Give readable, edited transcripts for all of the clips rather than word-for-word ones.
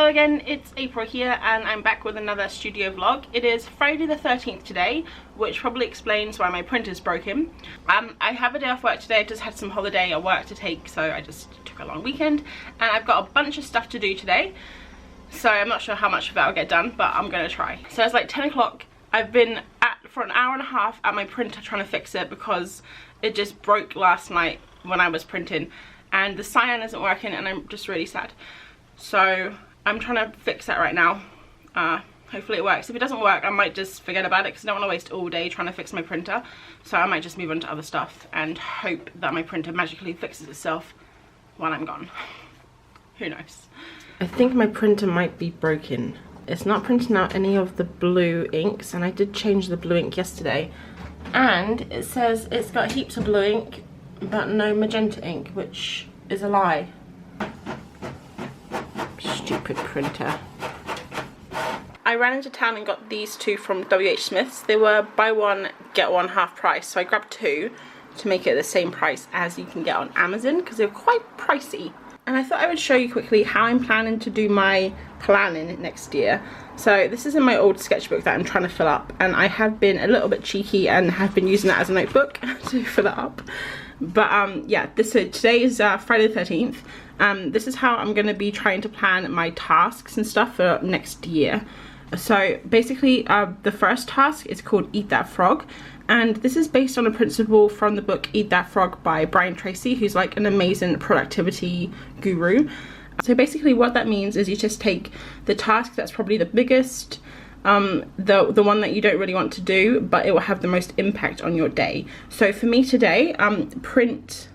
Hello again, it's April here and I'm back with another studio vlog. It is Friday the 13th today, which probably explains why my printer's broken. I have a day off work today. I just had some holiday at work to take, so I just took a long weekend. And I've got a bunch of stuff to do today, so I'm not sure how much of it I'll get done, but I'm gonna try. So it's like 10 o'clock. I've been for an hour and a half at my printer trying to fix it because it just broke last night when I was printing. And the cyan isn't working and I'm just really sad. So I'm trying to fix that right now. Hopefully it works. If it doesn't work, I might just forget about it because I don't want to waste all day trying to fix my printer. So I might just move on to other stuff and hope that my printer magically fixes itself while I'm gone. Who knows? I think my printer might be broken. It's not printing out any of the blue inks, and I did change the blue ink yesterday. And it says it's got heaps of blue ink but no magenta ink, which is a lie. Stupid printer. I ran into town and got these two from WH Smith's. They were buy one get one half price, so I grabbed two to make it the same price as you can get on Amazon because they're quite pricey. And I thought I would show you quickly how I'm planning to do my planning next year. So this is in my old sketchbook that I'm trying to fill up, and I have been a little bit cheeky and have been using that as a notebook to fill it up. But yeah, today is Friday the 13th. This is how I'm going to be trying to plan my tasks and stuff for next year. So basically the first task is called Eat That Frog, and this is based on a principle from the book Eat That Frog by Brian Tracy, who's like an amazing productivity guru. So basically what that means is you just take the task that's probably the biggest, the one that you don't really want to do, but it will have the most impact on your day. So for me today, print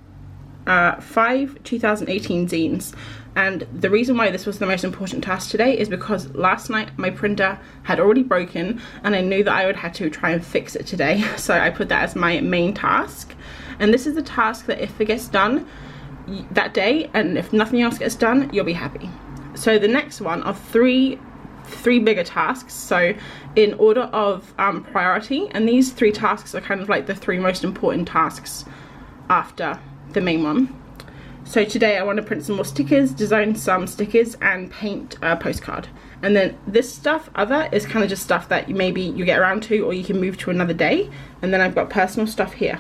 5 2018 zines. And the reason why this was the most important task today is because last night my printer had already broken and I knew that I would have to try and fix it today. So I put that as my main task. And this is the task that if it gets done that day and if nothing else gets done, you'll be happy. So the next one are three bigger tasks, so in order of priority, and these 3 tasks are kind of like the 3 most important tasks after the main one. So today I want to print some more stickers, design some stickers, and paint a postcard. And then this stuff other is kind of just stuff that maybe you get around to or you can move to another day. And then I've got personal stuff here.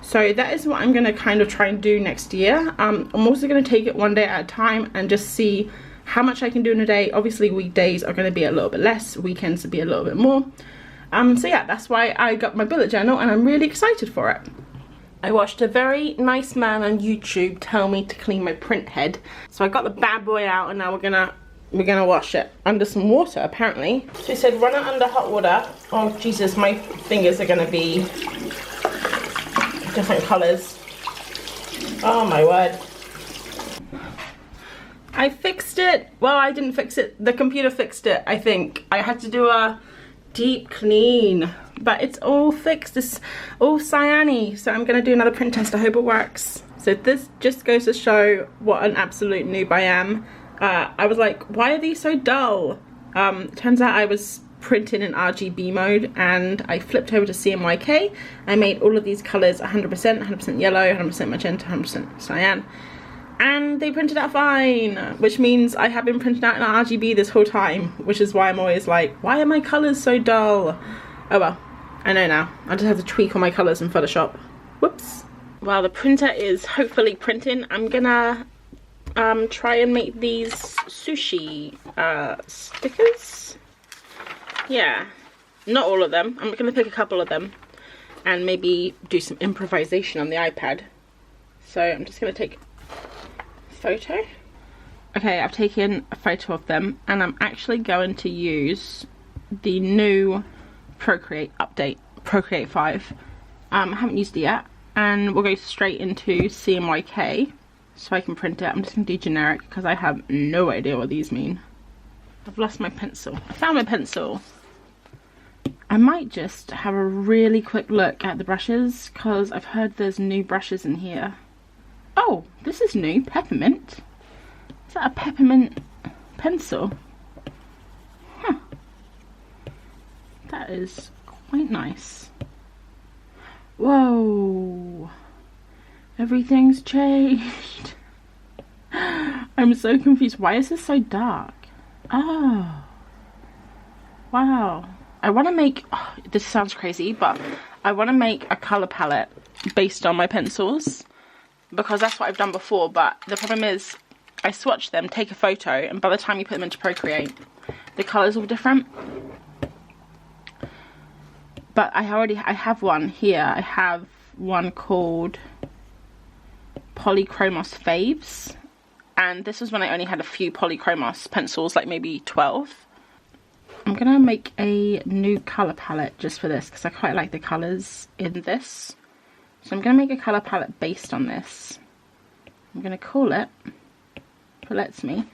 So that is what I'm going to kind of try and do next year. I'm also going to take it one day at a time and just see how much I can do in a day. Obviously weekdays are going to be a little bit less, weekends will be a little bit more. So yeah, that's why I got my bullet journal and I'm really excited for it. I watched a very nice man on YouTube tell me to clean my print head. So I got the bad boy out and now we're gonna wash it under some water apparently. So he said run it under hot water. Oh Jesus, my fingers are gonna be different colours. Oh my word. I fixed it. Well, I didn't fix it. The computer fixed it, I think. I had to do a deep clean, but it's all fixed. It's all cyany. So I'm gonna do another print test. I hope it works. So this just goes to show what an absolute noob I am. I was like, why are these so dull? Turns out I was printing in RGB mode and I flipped over to CMYK. I made all of these colors 100% yellow, 100% magenta, 100% cyan. And they printed out fine, which means I have been printing out in RGB this whole time, which is why I'm always like, why are my colours so dull? Oh well, I know now. I just have to tweak all my colours in Photoshop. Whoops. While the printer is hopefully printing, I'm gonna try and make these sushi stickers. Yeah, not all of them. I'm gonna pick a couple of them and maybe do some improvisation on the iPad. So I'm just gonna take photo. Okay, I've taken a photo of them and I'm actually going to use the new Procreate update, Procreate 5. I haven't used it yet, and we'll go straight into CMYK so I can print it. I'm just going to do generic because I have no idea what these mean. I've lost my pencil. I found my pencil. I might just have a really quick look at the brushes because I've heard there's new brushes in here. Oh, this is new. Peppermint. Is that a peppermint pencil? Huh. That is quite nice. Whoa. Everything's changed. I'm so confused. Why is this so dark? Oh, wow. I want to make, oh, this sounds crazy, but I want to make a colour palette based on my pencils, because that's what I've done before, but the problem is I swatch them, take a photo, and by the time you put them into Procreate, the colours all different. But I have one here. I have one called Polychromos Faves, and this was when I only had a few Polychromos pencils, like maybe 12. I'm gonna make a new colour palette just for this because I quite like the colours in this. So I'm gonna make a colour palette based on this. I'm gonna call it, if it lets me.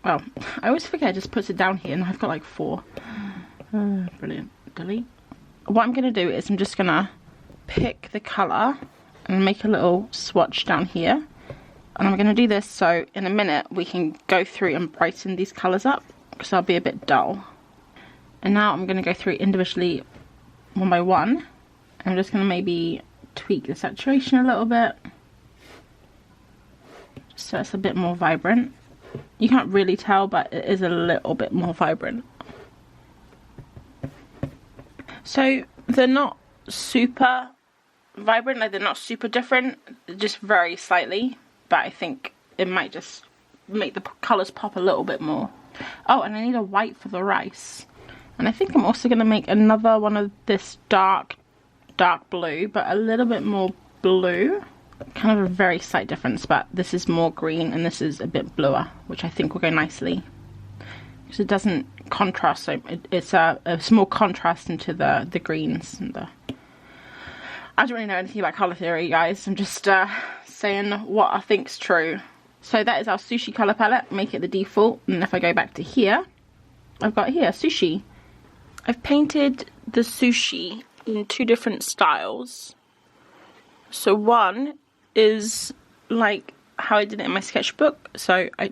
Well, I always forget it just puts it down here, and I've got like 4. Brilliant. Delete. What I'm going to do is I'm just going to pick the colour and make a little swatch down here. And I'm going to do this so in a minute we can go through and brighten these colours up, because they'll be a bit dull. And now I'm going to go through individually one by one. I'm just going to maybe tweak the saturation a little bit, just so it's a bit more vibrant. You can't really tell, but it is a little bit more vibrant. So they're not super vibrant, like they're not super different, just very slightly, but I think it might just make the colours pop a little bit more. Oh, and I need a white for the rice. And I think I'm also going to make another one of this dark blue, but a little bit more blue. Kind of a very slight difference, but this is more green and this is a bit bluer, which I think will go nicely. Because it doesn't contrast, so it's a small contrast into the greens and the... I don't really know anything about colour theory, guys. I'm just saying what I think's true. So that is our sushi colour palette. Make it the default, and if I go back to here, I've got here sushi. I've painted the sushi in 2 different styles. So one is like how I did it in my sketchbook. So I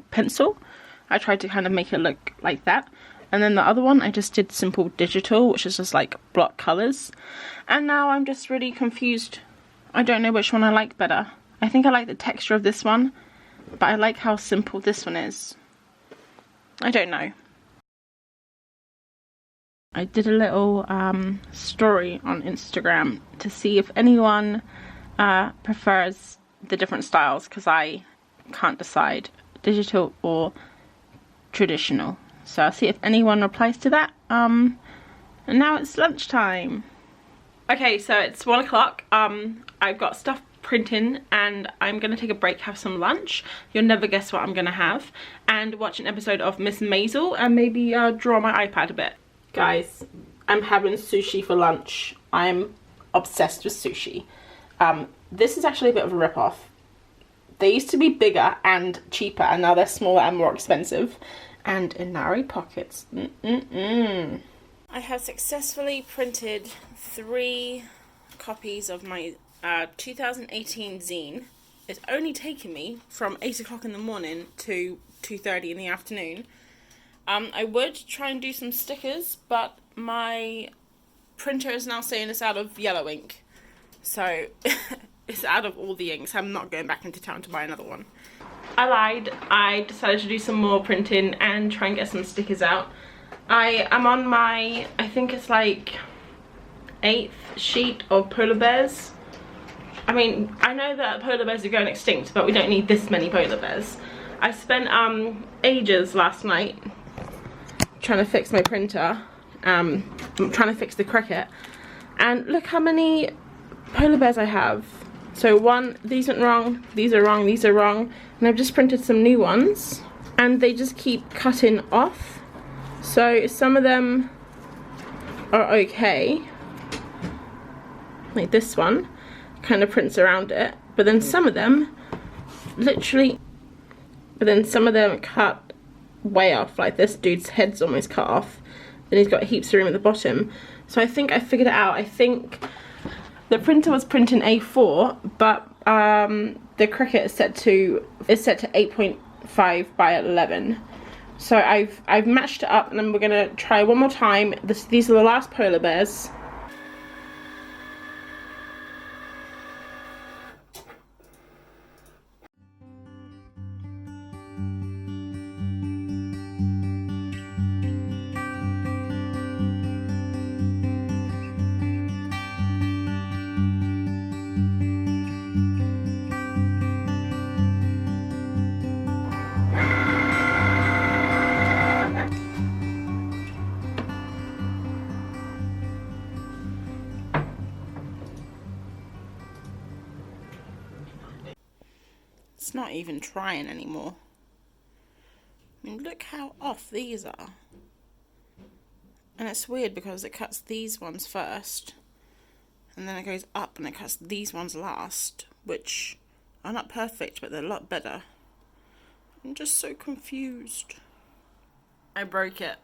tried to kind of make it look like that. And then the other one, I just did simple digital, which is just like block colours. And now I'm just really confused. I don't know which one I like better. I think I like the texture of this one, but I like how simple this one is. I don't know. I did a little story on Instagram to see if anyone prefers the different styles, because I can't decide, digital or traditional. So I'll see if anyone replies to that. And now it's lunchtime. Okay, so it's 1 o'clock. I've got stuff printing and I'm gonna take a break, have some lunch. You'll never guess what I'm gonna have, and watch an episode of Miss Maisel and maybe draw on my iPad a bit. Guys, I'm having sushi for lunch. I'm obsessed with sushi. This is actually a bit of a rip-off. They used to be bigger and cheaper, and now they're smaller and more expensive. And in narrow pockets. I have successfully printed 3 copies of my 2018 zine. It's only taken me from 8 o'clock in the morning to 2:30 in the afternoon. I would try and do some stickers, but my printer is now saying it's out of yellow ink. So it's out of all the inks. I'm not going back into town to buy another one. I lied. I decided to do some more printing and try and get some stickers out. I am on my, I think it's like 8th sheet of polar bears. I mean, I know that polar bears are going extinct, but we don't need this many polar bears. I spent ages last night trying to fix my printer. I'm trying to fix the Cricut. And look how many polar bears I have. So these went wrong, these are wrong, these are wrong, and I've just printed some new ones, and they just keep cutting off. So some of them are okay, like this one kind of prints around it, but then some of them cut way off, like this dude's head's almost cut off, then he's got heaps of room at the bottom. So I think I figured it out. I think the printer was printing A4, but the Cricut is set to 8.5 by 11. So I've matched it up, and then we're gonna try one more time. These are the last polar bears. It's not even trying anymore. I mean, look how off these are. And it's weird because it cuts these ones first, and then it goes up and it cuts these ones last, which are not perfect, but they're a lot better. I'm just so confused. I broke it.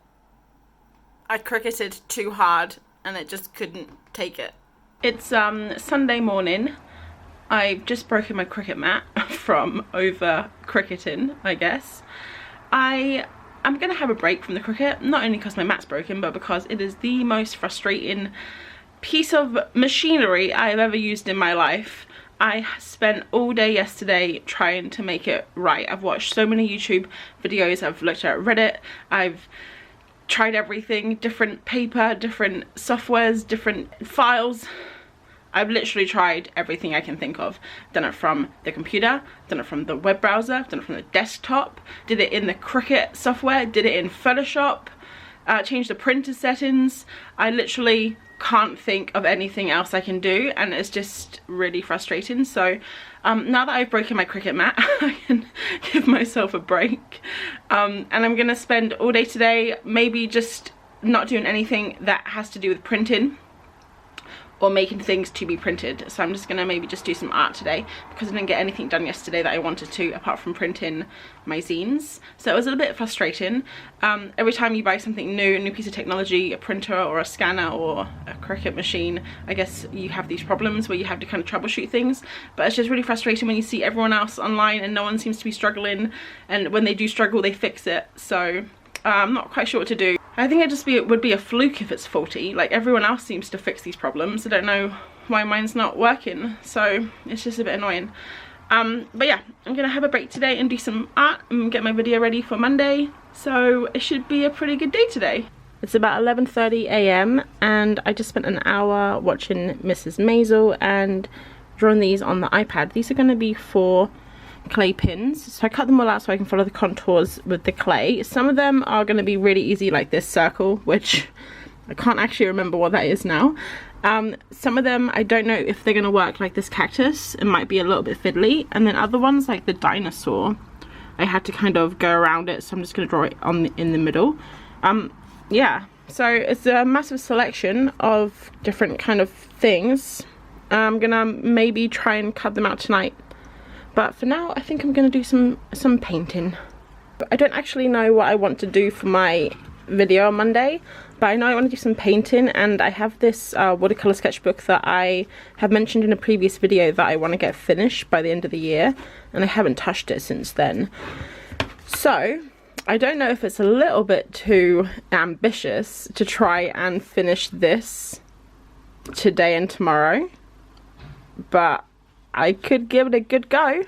I Cricketed too hard and it just couldn't take it. It's Sunday morning. I've just broken my Cricut mat from over cricketing, I guess. I'm gonna have a break from the Cricut, not only because my mat's broken, but because it is the most frustrating piece of machinery I've ever used in my life. I spent all day yesterday trying to make it right. I've watched so many YouTube videos, I've looked at Reddit, I've tried everything, different paper, different softwares, different files. I've literally tried everything I can think of. Done it from the computer, done it from the web browser, done it from the desktop, did it in the Cricut software, did it in Photoshop, changed the printer settings. I literally can't think of anything else I can do, and it's just really frustrating. So now that I've broken my Cricut mat, I can give myself a break. And I'm gonna spend all day today maybe just not doing anything that has to do with printing or making things to be printed. So I'm just gonna maybe just do some art today because I didn't get anything done yesterday that I wanted to, apart from printing my zines. So it was a little bit frustrating. Every time you buy something new, a new piece of technology, a printer or a scanner or a Cricut machine, I guess you have these problems where you have to kind of troubleshoot things. But it's just really frustrating when you see everyone else online and no one seems to be struggling, and when they do struggle, they fix it. So I'm not quite sure what to do. I think it would be a fluke if it's faulty. Like, everyone else seems to fix these problems. I don't know why mine's not working, so it's just a bit annoying. But yeah, I'm gonna have a break today and do some art and get my video ready for Monday, so it should be a pretty good day today. It's about 11:30 AM and I just spent an hour watching Mrs. Maisel and drawing these on the iPad. These are gonna be for clay pins, so I cut them all out so I can follow the contours with the clay. Some of them are going to be really easy, like this circle, which I can't actually remember what that is now. Some of them I don't know if they're going to work, like this cactus. It might be a little bit fiddly, and then other ones like the dinosaur, I had to kind of go around it, so I'm just going to draw it in the middle. Yeah, so it's a massive selection of different kind of things. I'm gonna maybe try and cut them out tonight. But for now, I think I'm going to do some painting. But I don't actually know what I want to do for my video on Monday, but I know I want to do some painting, and I have this watercolor sketchbook that I have mentioned in a previous video that I want to get finished by the end of the year, and I haven't touched it since then. So I don't know if it's a little bit too ambitious to try and finish this today and tomorrow, but I could give it a good go. I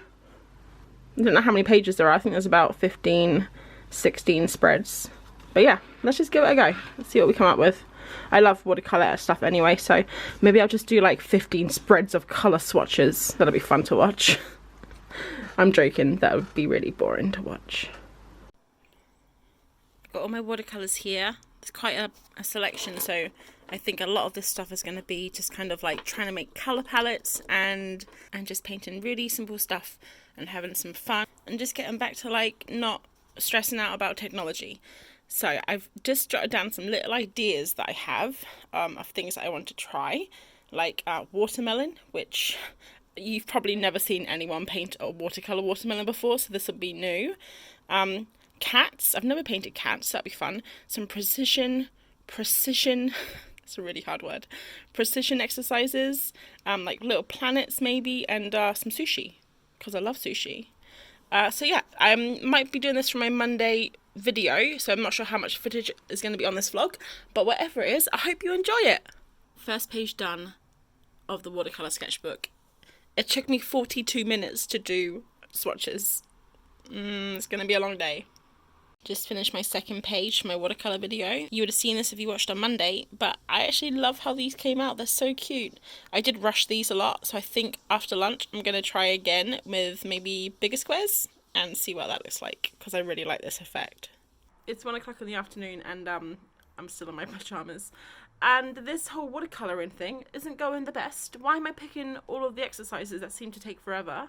don't know how many pages there are. I think there's about 15, 16 spreads. But yeah, let's just give it a go. Let's see what we come up with. I love watercolor stuff anyway, so maybe I'll just do like 15 spreads of color swatches. That'll be fun to watch. I'm joking, that would be really boring to watch. I've got all my watercolors here. It's quite a selection, so I think a lot of this stuff is going to be just kind of like trying to make color palettes and just painting really simple stuff and having some fun and just getting back to like not stressing out about technology. So I've just jotted down some little ideas that I have of things that I want to try, like watermelon, which you've probably never seen anyone paint a watercolor watermelon before, so this will be new. Cats, I've never painted cats, so that'd be fun. Some precision, it's a really hard word, precision exercises, like little planets maybe, and some sushi, because I love sushi. So yeah, I might be doing this for my Monday video, so I'm not sure how much footage is going to be on this vlog, but whatever it is, I hope you enjoy it. First page done of the watercolor sketchbook. It took me 42 minutes to do swatches. It's going to be a long day. Just finished my second page for my watercolor video. You would have seen this if you watched on Monday, but I actually love how these came out. They're so cute. I did rush these a lot, so I think after lunch I'm going to try again with maybe bigger squares and see what that looks like, because I really like this effect. It's 1 o'clock in the afternoon and I'm still in my pajamas. And this whole watercoloring thing isn't going the best. Why am I picking all of the exercises that seem to take forever?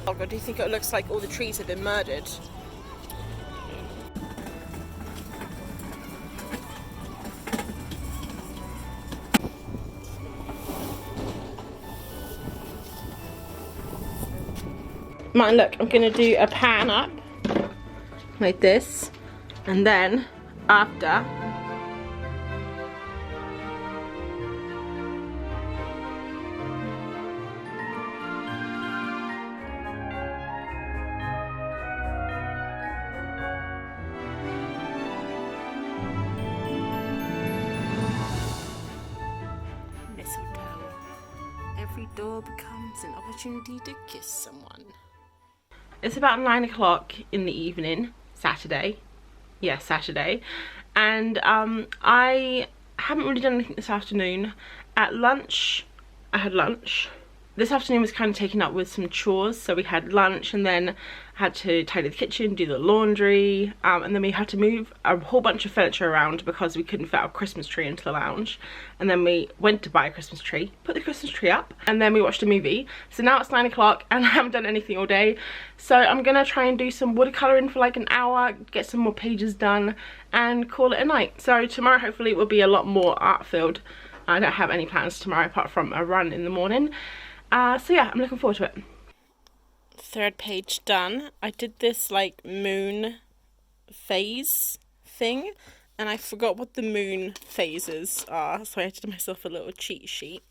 Oh god, do you think it looks like all the trees have been murdered? Martin, look, I'm gonna do a pan up like this, and then after mistletoe. Every door becomes an opportunity to kiss someone. It's about 9 o'clock in the evening, Saturday. Yeah, Saturday. And I haven't really done anything this afternoon. At lunch, I had lunch. This afternoon was kind of taken up with some chores, so we had lunch and then had to tidy the kitchen, do the laundry, and then we had to move a whole bunch of furniture around because we couldn't fit our Christmas tree into the lounge. And then we went to buy a Christmas tree, put the Christmas tree up, and then we watched a movie. So now it's 9 o'clock and I haven't done anything all day. So I'm gonna try and do some watercoloring for like an hour, get some more pages done, and call it a night. So tomorrow hopefully it will be a lot more art filled. I don't have any plans tomorrow apart from a run in the morning. So yeah, I'm looking forward to it. Third page done. I did this like moon phase thing and I forgot what the moon phases are, so I did myself a little cheat sheet.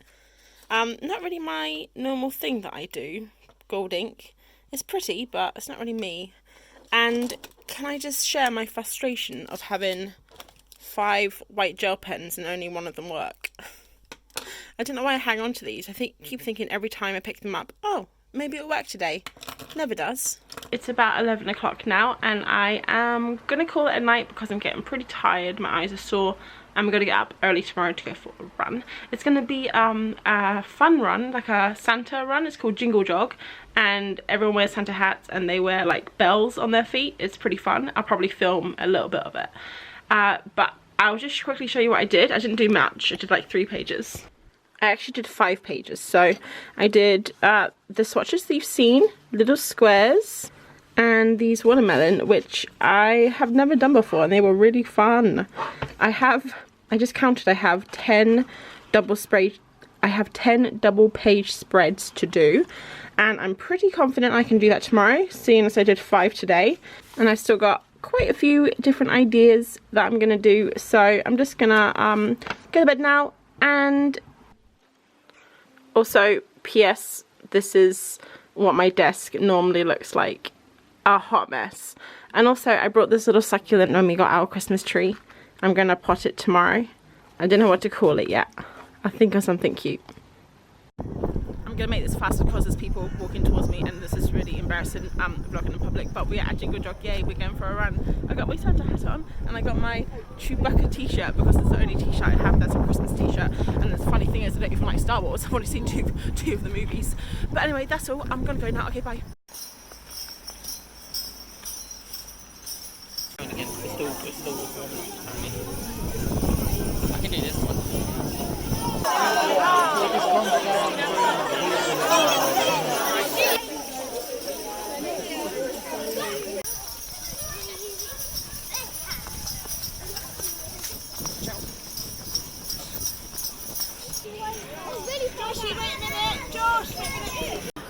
Not really my normal thing that I do, gold ink. It's pretty, but it's not really me. And can I just share my frustration of having 5 white gel pens and only one of them work? I don't know why I hang on to these. I keep thinking every time I pick them up, oh, maybe it'll work today. Never does. It's about 11 o'clock now and I am going to call it a night because I'm getting pretty tired. My eyes are sore. I'm going to get up early tomorrow to go for a run. It's going to be a fun run, like a Santa run. It's called Jingle Jog and everyone wears Santa hats and they wear like bells on their feet. It's pretty fun. I'll probably film a little bit of it. But I'll just quickly show you what I did. I didn't do much. I did like 3 pages. I actually did 5 pages. So I did the swatches that you've seen, little squares, and these watermelon, which I have never done before, and they were really fun. I just counted, I have 10 double page spreads to do, and I'm pretty confident I can do that tomorrow, seeing as I did 5 today, and I've still got quite a few different ideas that I'm gonna do. So I'm just gonna go to bed now. And also, PS, this is what my desk normally looks like. A hot mess. And also, I brought this little succulent when we got our Christmas tree. I'm going to pot it tomorrow. I don't know what to call it yet. I'll think of something cute. I'm going to make this fast because there's people walking towards me and this is really embarrassing vlogging in public. But we're at Jingle Jog, yay, we're going for a run. I got my Santa hat on and I got my Chewbacca t-shirt because it's the only t-shirt I have that's a Christmas t-shirt. And the funny thing is I don't even like Star Wars. I've only seen two of the movies. But anyway, that's all. I'm going to go now. Okay, bye. I can do this one.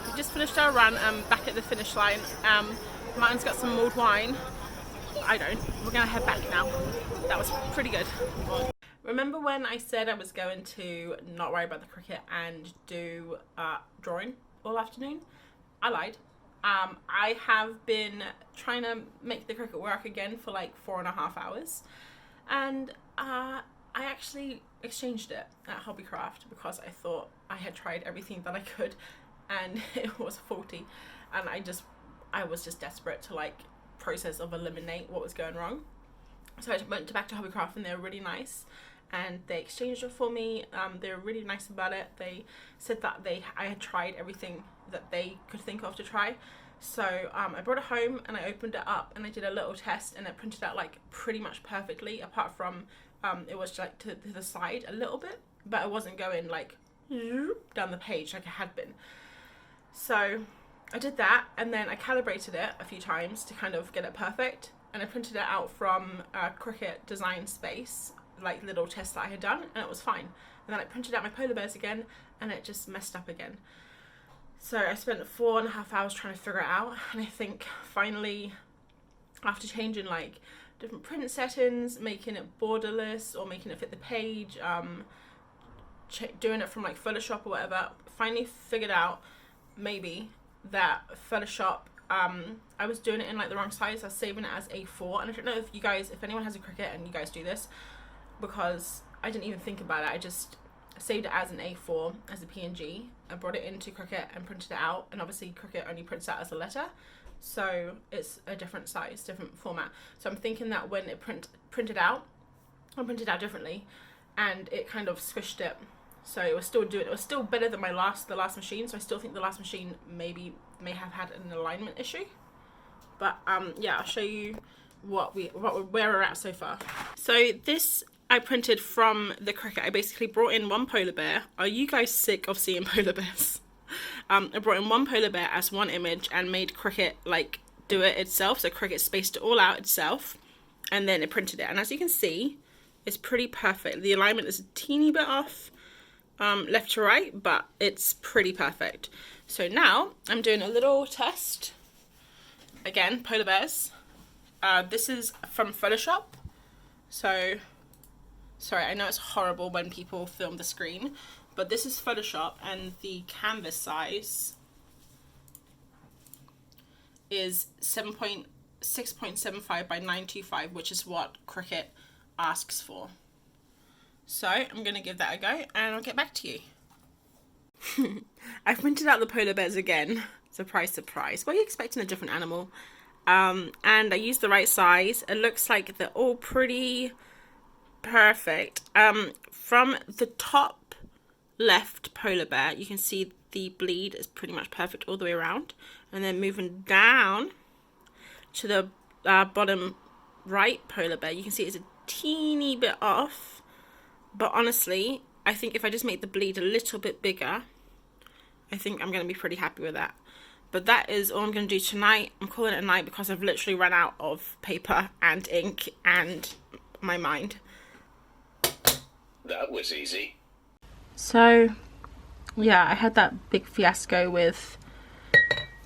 We just finished our run. Back at the finish line. Martin's got some mulled wine. I don't. We're gonna head back now. That was pretty good. Remember when I said I was going to not worry about the Cricut and do drawing all afternoon? I lied. I have been trying to make the Cricut work again for like 4.5 hours, and I actually exchanged it at Hobbycraft because I thought I had tried everything that I could and it was faulty, and I was just desperate to like process of eliminate what was going wrong. So I went back to Hobbycraft and they were really nice and they exchanged it for me. They were really nice about it. They said that I had tried everything that they could think of to try. So I brought it home and I opened it up and I did a little test and it printed out like pretty much perfectly, apart from it was like to the side a little bit, but it wasn't going like down the page like it had been. So I did that, and then I calibrated it a few times to kind of get it perfect, and I printed it out from Cricut Design Space, like little tests that I had done, and it was fine. And then I printed out my polar bears again, and it just messed up again. So I spent 4.5 hours trying to figure it out, and I think finally, after changing like different print settings, making it borderless or making it fit the page, doing it from like Photoshop or whatever, finally figured out maybe that Photoshop, I was doing it in like the wrong size. I was saving it as A4, and I don't know if you guys, if anyone has a Cricut and you guys do this, because I didn't even think about it. I just saved it as an A4, as a PNG. I brought it into Cricut and printed it out, and obviously Cricut only prints out as a letter, so it's a different size, different format. So I'm thinking that when it printed out, I printed out differently, and it kind of squished it. So it was still better than the last machine. So I still think the last machine may have had an alignment issue. But yeah, I'll show you where we're at so far. So this I printed from the Cricut. I basically brought in one polar bear. Are you guys sick of seeing polar bears? I brought in one polar bear as one image and made Cricut like do it itself. So Cricut spaced it all out itself, and then it printed it. And as you can see, it's pretty perfect. The alignment is a teeny bit off, left to right, but it's pretty perfect. So now I'm doing a little test. Again, polar bears. This is from Photoshop. So, sorry, I know it's horrible when people film the screen, but this is Photoshop, and the canvas size is 6.75 by 925, which is what Cricut asks for. So I'm going to give that a go, and I'll get back to you. I printed out the polar bears again. Surprise, surprise. What are you expecting, a different animal? And I used the right size. It looks like they're all pretty perfect. From the top left polar bear, you can see the bleed is pretty much perfect all the way around. And then moving down to the bottom right polar bear, you can see it's a teeny bit off. But honestly, I think if I just make the bleed a little bit bigger, I think I'm going to be pretty happy with that. But that is all I'm going to do tonight. I'm calling it a night because I've literally run out of paper and ink and my mind. That was easy. So, yeah, I had that big fiasco with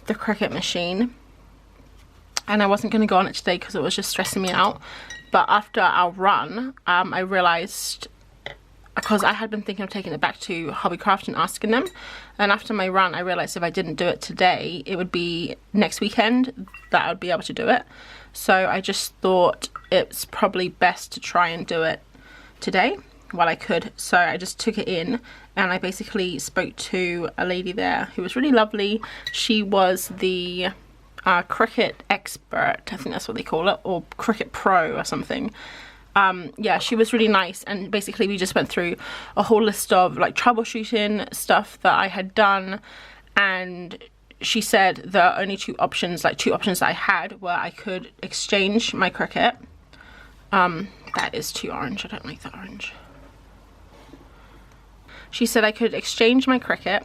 the Cricut machine. And I wasn't going to go on it today because it was just stressing me out. But after our run, I realised, because I had been thinking of taking it back to Hobbycraft and asking them, and after my run I realised if I didn't do it today, it would be next weekend that I would be able to do it. So I just thought it's probably best to try and do it today while I could. So I just took it in, and I basically spoke to a lady there who was really lovely. She was the Cricut expert, I think that's what they call it, or Cricut Pro or something. Yeah, she was really nice, and basically we just went through a whole list of like troubleshooting stuff that I had done, and she said the only two options that I had were I could exchange my Cricut. That is too orange, I don't like that orange. She said I could exchange my Cricut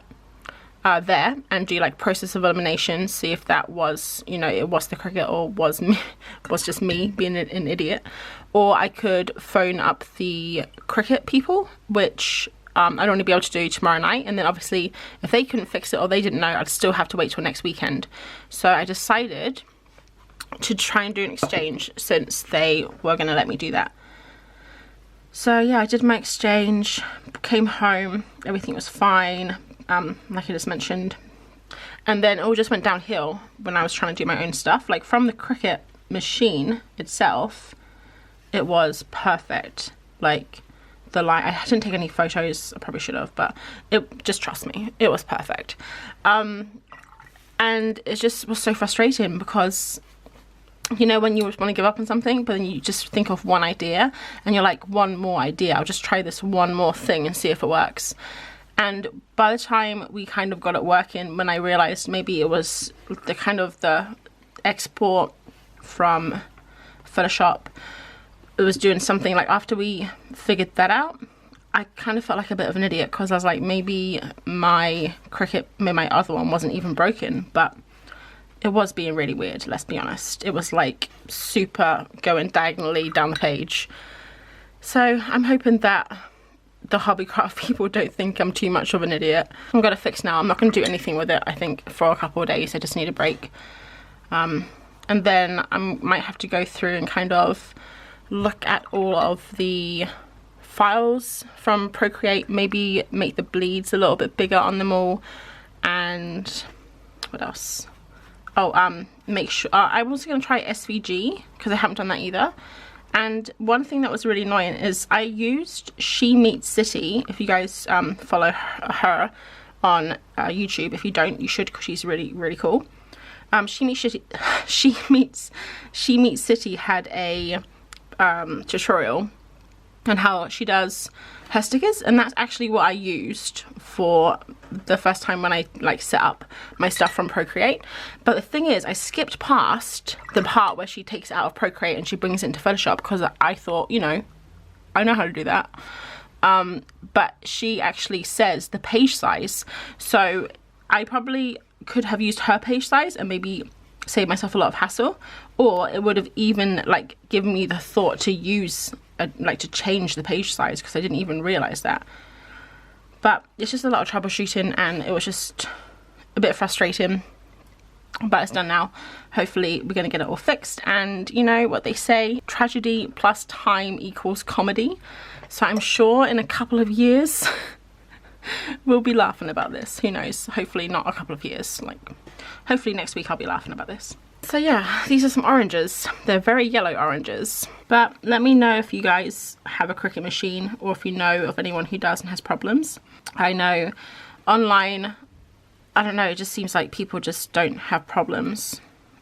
there and do like process of elimination, see if that was, you know, it was the Cricut or was just me being an idiot. Or I could phone up the Cricut people, which I'd only be able to do tomorrow night. And then obviously if they couldn't fix it or they didn't know, I'd still have to wait till next weekend. So I decided to try and do an exchange since they were going to let me do that. So yeah, I did my exchange, came home, everything was fine, like I just mentioned. And then it all just went downhill when I was trying to do my own stuff. Like from the Cricut machine itself, it was perfect. Like the light, I didn't take any photos, I probably should have, but it, just trust me, it was perfect. And it just was so frustrating because, you know, when you want to give up on something, but then you just think of one idea and you're like, one more idea, I'll just try this one more thing and see if it works. And by the time we kind of got it working, when I realized maybe it was the export from Photoshop, it was doing something. Like after we figured that out, I kind of felt like a bit of an idiot because I was like, maybe my Cricut, maybe my other one wasn't even broken, but it was being really weird, let's be honest. It was like super going diagonally down the page. So I'm hoping that the hobbycraft people don't think I'm too much of an idiot. I'm gonna fix now. I'm not gonna do anything with it, I think, for a couple of days. I just need a break. And then I might have to go through and kind of look at all of the files from Procreate, maybe make the bleeds a little bit bigger on them all, and what else? Oh, make sure I'm also going to try SVG because I haven't done that either. And one thing that was really annoying is I used She Meets City. If you guys follow her on YouTube, if you don't, you should, because she's really cool. She Meets City had a tutorial on how she does her stickers, and that's actually what I used for the first time when I like set up my stuff from Procreate. But the thing is, I skipped past the part where she takes it out of Procreate and she brings it into Photoshop, because I thought, you know, I know how to do that. But she actually says the page size, so I probably could have used her page size and maybe save myself a lot of hassle, or it would have even like given me the thought to use like to change the page size, because I didn't even realize that. But it's just a lot of troubleshooting, and it was just a bit frustrating, but it's done now. Hopefully we're gonna get it all fixed, and you know what they say, tragedy plus time equals comedy. So I'm sure in a couple of years we'll be laughing about this. Who knows? Hopefully not a couple of years, like hopefully next week I'll be laughing about this. So yeah, these are some oranges. They're very yellow oranges. But let me know if you guys have a Cricut machine, or if you know of anyone who does and has problems. I know online, I don't know, it just seems like people just don't have problems.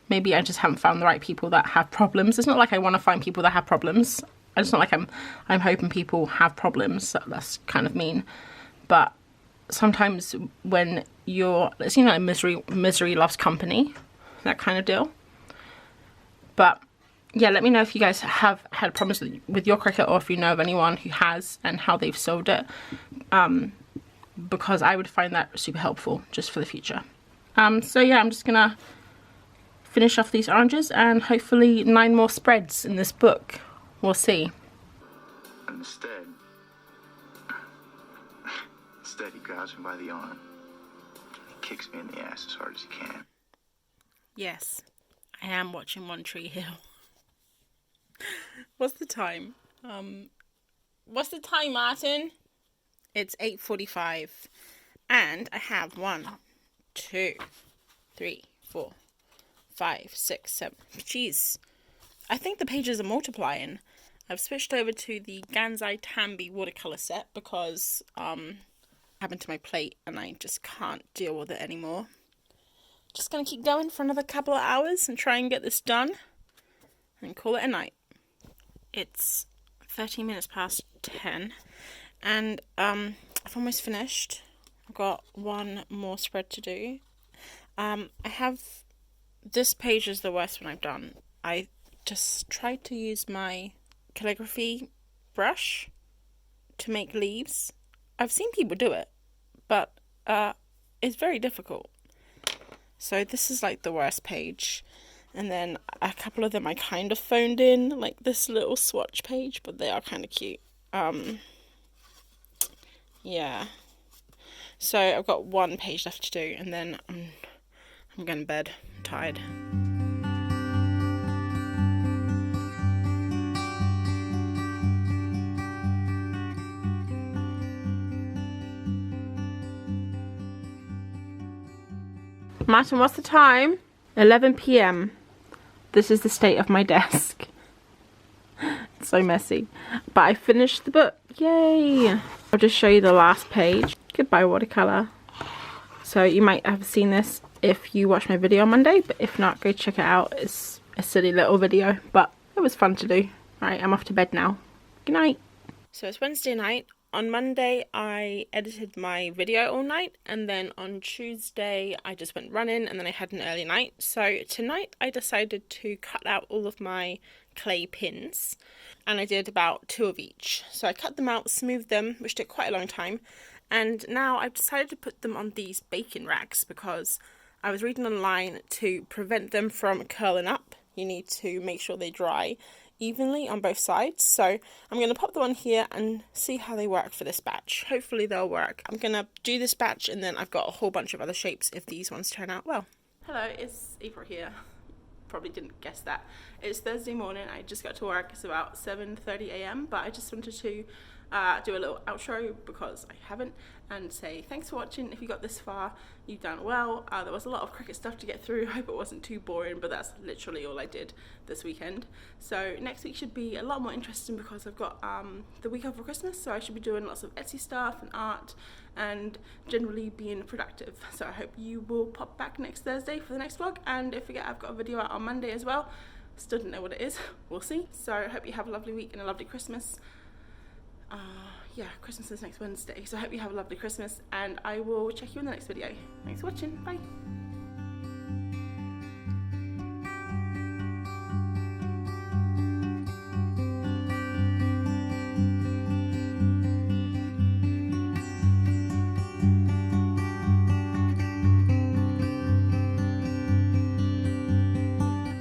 Maybe I just haven't found the right people that have problems. It's not like I want to find people that have problems. It's not like I'm hoping people have problems. That's kind of mean. But sometimes when you're, it's, you know, misery loves company, that kind of deal. But yeah, let me know if you guys have had problems with your Cricut, or if you know of anyone who has and how they've solved it, because I would find that super helpful just for the future. So yeah, I'm just gonna finish off these oranges, and hopefully 9 more spreads in this book. We'll see. Instead, he grabs me by the arm. He kicks me in the ass as hard as he can. Yes, I am watching One Tree Hill. What's the time? What's the time, Martin? It's 8:45, and I have 1, 2, 3, 4, 5, 6, 7. Jeez, I think the pages are multiplying. I've switched over to the Gansai Tambi watercolor set because happened to my plate and I just can't deal with it anymore. Just gonna keep going for another couple of hours and try and get this done and call it a night. It's 13 minutes past 10, and I've almost finished. I've got 1 more spread to do. I have, this page is the worst one I've done. I just tried to use my calligraphy brush to make leaves. I've seen people do it, but it's very difficult. So this is like the worst page. And then a couple of them I kind of phoned in, like this little swatch page, but they are kind of cute. Yeah. So I've got 1 page left to do, and then I'm going to bed. I'm tired. Martin, what's the time? 11 PM. This is the state of my desk. It's so messy. But I finished the book. Yay! I'll just show you the last page. Goodbye, watercolor. So you might have seen this if you watched my video on Monday, but if not, go check it out. It's a silly little video, but it was fun to do. Right, I'm off to bed now. Good night. So it's Wednesday night. On Monday, I edited my video all night, and then on Tuesday, I just went running, and then I had an early night. So tonight, I decided to cut out all of my clay pins, and I did about 2 of each. So I cut them out, smoothed them, which took quite a long time, and now I've decided to put them on these baking racks because I was reading online to prevent them from curling up, you need to make sure they dry evenly on both sides. So I'm going to pop them on here and see how they work for this batch. Hopefully they'll work. I'm going to do this batch and then I've got a whole bunch of other shapes if these ones turn out well. Hello, it's April here. Probably didn't guess that. It's Thursday morning. I just got to work. It's about 7:30 a.m. but I just wanted to do a little outro because I haven't, and say thanks for watching. If you got this far, you've done well. There was a lot of Cricut stuff to get through. I hope it wasn't too boring, but that's literally all I did this weekend. So next week should be a lot more interesting because I've got the week over Christmas, so I should be doing lots of Etsy stuff and art and generally being productive. So I hope you will pop back next Thursday for the next vlog, and don't forget I've got a video out on Monday as well. Still don't know what it is, we'll see. So I hope you have a lovely week and a lovely Christmas. Yeah, Christmas is next Wednesday, so I hope you have a lovely Christmas, and I will check you in the next video. Thanks for watching, bye.